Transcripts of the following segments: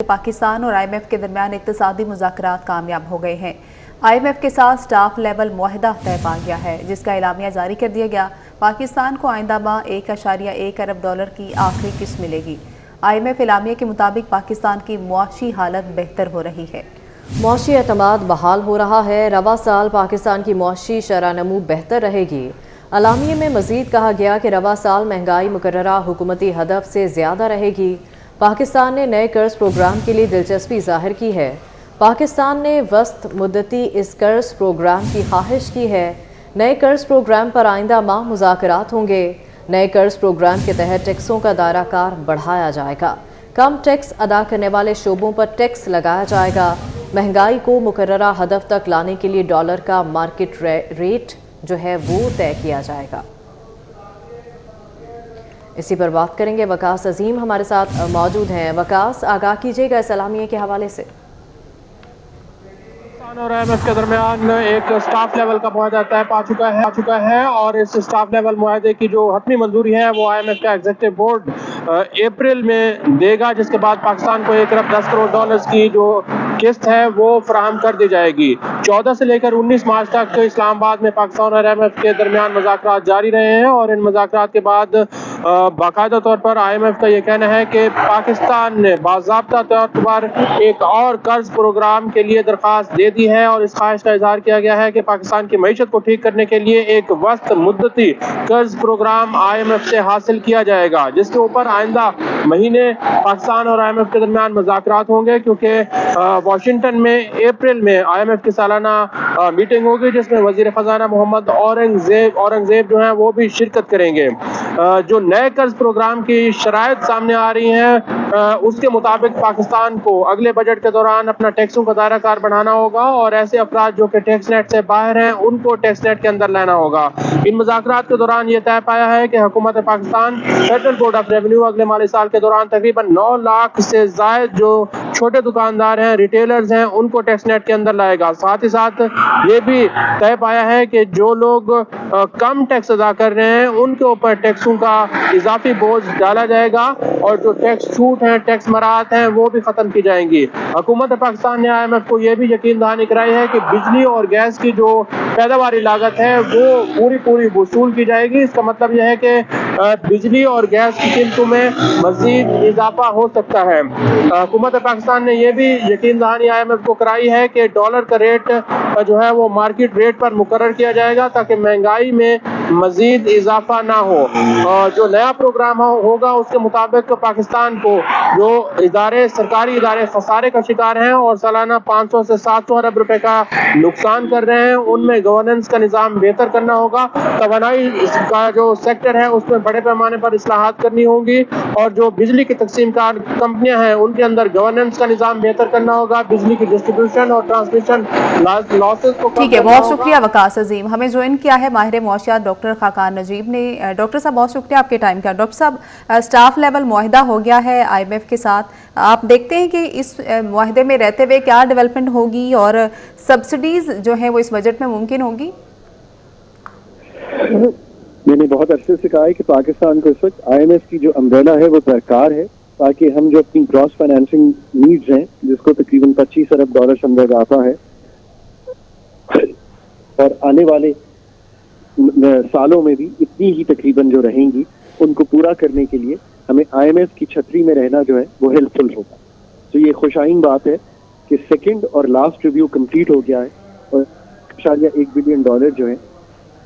पाकिस्तान और IMF के दरमियान इक्तिसादी मुज़ाकरात कामयाब हो गए हैं। IMF के साथ स्टाफ लेवल मुआहदा तय पा गया है, जिसका एलामिया जारी कर दिया गया। पाकिस्तान को आइंदा माह $1.1 अरब की आखिरी किस्त मिलेगी। IMF एलामिया के मुताबिक पाकिस्तान की मुआशी हालत बेहतर हो रही है। मुआशी एतमाद बहाल हो रहा है। रवा साल पाकिस्तान की मुआशी शरह-नमू बेहतर रहेगी। एलामिया में मजीद कहा गया कि रवा साल महंगाई मुकर्ररा हुकूमती हदफ से ज़्यादा रहेगी। पाकिस्तान ने नए कर्ज प्रोग्राम के लिए दिलचस्पी जाहिर की है। पाकिस्तान ने वस्त मुद्दती इस कर्ज प्रोग्राम की ख्वाहिश की है। नए कर्ज प्रोग्राम पर आइंदा माह मुज़ाकरात होंगे। नए कर्ज प्रोग्राम के तहत टैक्सों का दायरा कार बढ़ाया जाएगा। कम टैक्स अदा करने वाले शोबों पर टैक्स लगाया जाएगा। महंगाई को मुकर्ररा हदफ तक लाने के लिए डॉलर का मार्केट रेट जो है वो तय किया जाएगा। इसी पर बात करेंगे। वकास अजीम हमारे साथ मौजूद हैं। वकास, आगाह कीजिएगा इस एलामिया के हवाले से। और IMF के दरमियान एक स्टाफ लेवल का मुआहदा तय पा चुका है और इस स्टाफ लेवल मुआहदे की जो हतमी मंजूरी है वो IMF का एग्जीक्यूटिव बोर्ड अप्रैल में देगा, जिसके बाद पाकिस्तान को $1 अरब 10 करोड़ की जो किस्त है वो फराहम कर दी जाएगी। 14 से लेकर 19 मार्च तक इस्लामाबाद में पाकिस्तान और IMF के दरमियान मुज़ाकरात जारी रहे हैं और इन मुज़ाकरात के बाद बाकायदा तौर पर IMF का ये कहना है कि पाकिस्तान ने बाज़ाब्ता तौर पर एक और कर्ज प्रोग्राम के लिए दरख्वास्त दे दी है और इस ख्वाहिश का इजहार किया गया है कि पाकिस्तान की मईशत को ठीक करने के लिए एक वस्त मुद्दती कर्ज प्रोग्राम IMF से हासिल किया जाएगा, जिसके ऊपर आइंदा महीने पाकिस्तान और IMF के दरमियान मुज़ाकरात होंगे, क्योंकि वाशिंगटन में अप्रैल में IMF की सालाना मीटिंग होगी, जिसमें वजीर खजाना मोहम्मद औरंगजेब जो हैं वो भी शिरकत करेंगे। जो नए कर्ज प्रोग्राम की शराइत सामने आ रही हैं उसके मुताबिक पाकिस्तान को अगले बजट के दौरान अपना टैक्सों का दायरा कार बढ़ाना होगा और ऐसे अफराद जो कि टैक्स नेट से बाहर हैं उनको टैक्स नेट के अंदर लाना होगा। इन मुज़ाकरात के दौरान ये तय पाया है कि हुकूमत Pakistan federal board of revenue अगले माली साल के दौरान तकरीबन 9 लाख से जायद जो छोटे दुकानदार हैं, रिटेलर्स हैं, उनको टैक्स नेट के अंदर लाएगा। साथ ही साथ ये भी तय पाया है कि जो लोग कम टैक्स अदा कर रहे हैं उनके ऊपर टैक्सों का इजाफी बोझ डाला जाएगा और जो टैक्स छूट हैं, टैक्स मराहत हैं, वो भी खत्म की जाएंगी। हुकूमत पाकिस्तान ने IMF को यह भी यकीन दहानी कराई है कि बिजली और गैस की जो पैदावारी लागत है वो पूरी वसूल की जाएगी। इसका मतलब यह है कि बिजली और गैस की कीमतों में मजीद इजाफा हो सकता है। हुकूमत पाकिस्तान ने यह भी यकीन दहानी IMF को कराई है कि डॉलर का रेट जो है वो मार्केट रेट पर मुकर्रर किया जाएगा ताकि महंगाई में मजीद इजाफा ना हो। जो नया प्रोग्राम होगा उसके मुताबिक पाकिस्तान को जो सरकारी इदारे खसारे का शिकार हैं और सालाना 500 से 700 अरब रुपए का नुकसान कर रहे हैं, उनमें गवर्नेंस का निज़ाम बेहतर करना होगा। तवानाई का जो सेक्टर है उसमें बड़े पैमाने पर इस्लाहात करनी होंगी और जो बिजली की तकसीम कार कंपनियां हैं उनके अंदर गवर्नेंस का निज़ाम बेहतर करना होगा। बिजली की डिस्ट्रीब्यूशन और ट्रांसमिशन लॉसेस को ठीक है, बहुत शुक्रिया वकास अजीम। हमें ज्वाइन किया है माहिर मुआशियात डॉक्टर खाकान नजीब ने। डॉक्टर साहब बहुत शुक्रिया आपके टाइम का। डॉक्टर साहब, स्टाफ लेवल मुआहिदा हो गया है IMF के साथ, आप देखते हैं कि इस मुआहिदे में रहते हुए क्या डेवलपमेंट होगी और सब्सिडीज जो है वो इस बजट में मुमकिन होगी? मैंने बहुत अरसे से कहा है कि पाकिस्तान को इस वक्त IMF की जो अम्ब्रेला है वो दरकार है ताकि हम जो अपनी ग्रॉस फाइनेंसिंग नीड्स हैं, जिसको तकरीबन $25 अरब से इजाफा है और आने वाले सालों में भी इतनी ही तकरीबन जो रहेंगी, उनको पूरा करने के लिए हमें IMF की छतरी में रहना जो है वो हेल्पफुल होगा। तो ये खुशाइन बात है कि सेकंड और लास्ट रिव्यू कंप्लीट हो गया है और $1 बिलियन जो है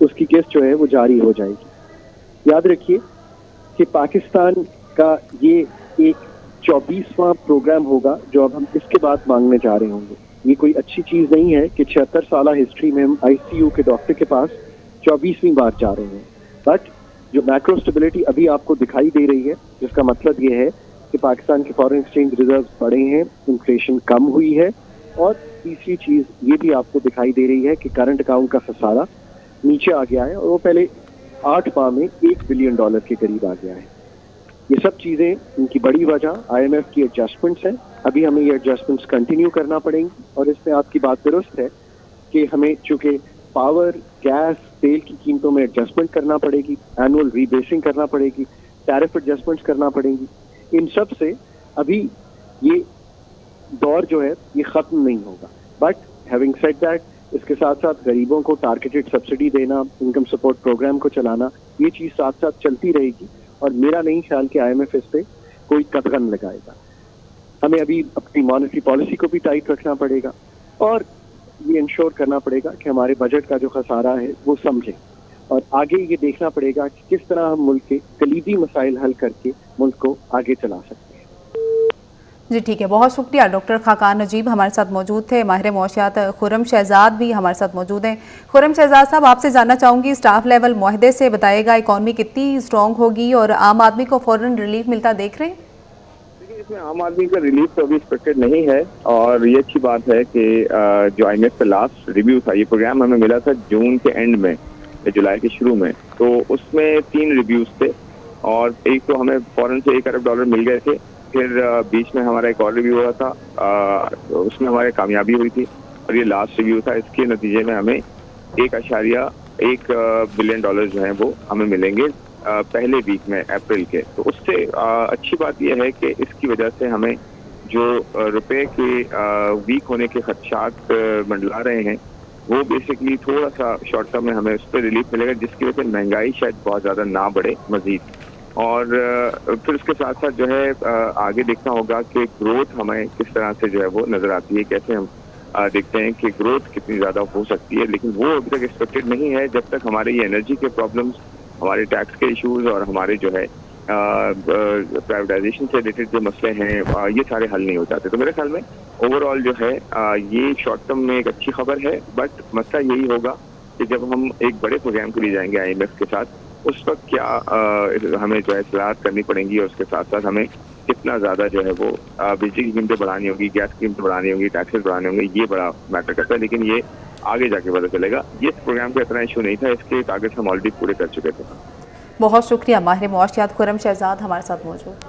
उसकी किस्त जो है वो जारी हो जाएगी। याद रखिए कि पाकिस्तान का ये एक 24वां प्रोग्राम होगा जो अब हम इसके बाद मांगने जा रहे होंगे। ये कोई अच्छी चीज नहीं है कि 76 साल हिस्ट्री में हम ICU के डॉक्टर के पास 24वीं बार जा रहे हैं। बट जो मैक्रो स्टेबिलिटी अभी आपको दिखाई दे रही है, जिसका मतलब ये है कि पाकिस्तान के फॉरेन एक्सचेंज रिजर्व बढ़े हैं, इन्फ्लेशन कम हुई है और तीसरी चीज ये भी आपको दिखाई दे रही है कि करंट अकाउंट का खसारा नीचे आ गया है और वो पहले 8 माह में $1 बिलियन के करीब आ गया है। ये सब चीजें, इनकी बड़ी वजह IMF की एडजस्टमेंट्स हैं। अभी हमें ये एडजस्टमेंट्स कंटिन्यू करना पड़ेंगी और इसमें आपकी बात दुरुस्त है कि हमें चूंकि पावर, गैस, तेल की कीमतों में एडजस्टमेंट करना पड़ेगी, एनुअल रीबेसिंग करना पड़ेगी, टैरिफ एडजस्टमेंट्स करना पड़ेंगी। इन सब से अभी ये دور جو ہے یہ ختم نہیں ہوگا. بٹ ہیونگ سیڈ دیٹ, اس کے ساتھ ساتھ غریبوں کو ٹارگیٹڈ سبسڈی دینا, انکم سپورٹ پروگرام کو چلانا, یہ چیز ساتھ ساتھ چلتی رہے گی. اور میرا نہیں خیال کہ IMF اس پہ کوئی قدغن لگائے گا. ہمیں ابھی اپنی مانیٹری پالیسی کو بھی ٹائٹ رکھنا پڑے گا اور یہ انشور کرنا پڑے گا کہ ہمارے بجٹ کا جو خسارہ ہے وہ سمجھیں, اور آگے یہ دیکھنا پڑے گا کہ کس طرح ہم ملک کے کلیدی مسائل حل کر کے ملک کو آگے چلا سکتے ہیں. جی ٹھیک ہے, بہت شکریہ. ڈاکٹر خاقان نجیب ہمارے ساتھ موجود تھے. ماہر معاشیات خرم شہزاد بھی ہمارے ساتھ موجود ہیں. خرم شہزاد صاحب, آپ سے جاننا چاہوں گی, اسٹاف لیول معاہدے سے بتائے گا اکانومی کتنی اسٹرانگ ہوگی اور عام آدمی کو فوراً ریلیف ملتا دیکھ رہے ہیں؟ دیکھیے, اس میں عام آدمی کا ریلیف تو ابھی ایکسپیکٹڈ نہیں ہے, اور یہ اچھی بات ہے کہ جو IMF کا لاسٹ ریویو تھا, یہ پروگرام ہمیں ملا تھا جون کے اینڈ میں یا جولائی کے شروع میں, تو اس میں 3 ریویوز تھے, اور ایک تو ہمیں فوراً سے $1 ارب مل گئے تھے. پھر بیچ میں ہمارا ایک اور ریویو ہوا تھا, اس میں ہماری کامیابی ہوئی تھی, اور یہ لاسٹ ریویو تھا. اس کے نتیجے میں ہمیں $1.1 بلین جو ہیں وہ ہمیں ملیں گے پہلے ویک میں اپریل کے. تو اس سے اچھی بات یہ ہے کہ اس کی وجہ سے ہمیں جو روپے کے ویک ہونے کے خدشات منڈلا رہے ہیں, وہ بیسکلی تھوڑا سا شارٹ ٹرم میں ہمیں اس پہ ریلیف ملے گا, جس کی وجہ سے مہنگائی شاید بہت زیادہ نہ بڑھے مزید. اور پھر اس کے ساتھ ساتھ جو ہے آگے دیکھنا ہوگا کہ گروتھ ہمیں کس طرح سے جو ہے وہ نظر آتی ہے, کیسے ہم دیکھتے ہیں کہ گروتھ کتنی زیادہ ہو سکتی ہے. لیکن وہ ابھی تک ایکسپیکٹڈ نہیں ہے جب تک ہمارے یہ انرجی کے پرابلمس, ہمارے ٹیکس کے ایشوز اور ہمارے جو ہے پرائیویٹائزیشن سے ریلیٹڈ جو مسئلے ہیں یہ سارے حل نہیں ہو جاتے. تو میرے خیال میں اوور آل جو ہے یہ شارٹ ٹرم میں ایک اچھی خبر ہے, بٹ مسئلہ یہی ہوگا کہ جب ہم ایک بڑے پروگرام کے لیے جائیں گے IMF کے ساتھ, اس وقت کیا ہمیں جو ہے اصلاحات کرنی پڑیں گی, اور اس کے ساتھ ساتھ ہمیں کتنا زیادہ جو ہے وہ بجلی کی قیمتیں بڑھانی ہوگی, گیس کی قیمتیں بڑھانی ہوگی, ٹیکسز بڑھانے ہوں گے, یہ بڑا میٹر کرتا ہے. لیکن یہ آگے جا کے پتہ چلے گا. یہ اس پروگرام کا اتنا ایشو نہیں تھا, اس کے ٹارگیٹس ہم آلریڈی پورے کر چکے تھے. بہت شکریہ. ماہر معاشیات خرم شہزاد ہمارے ساتھ موجود.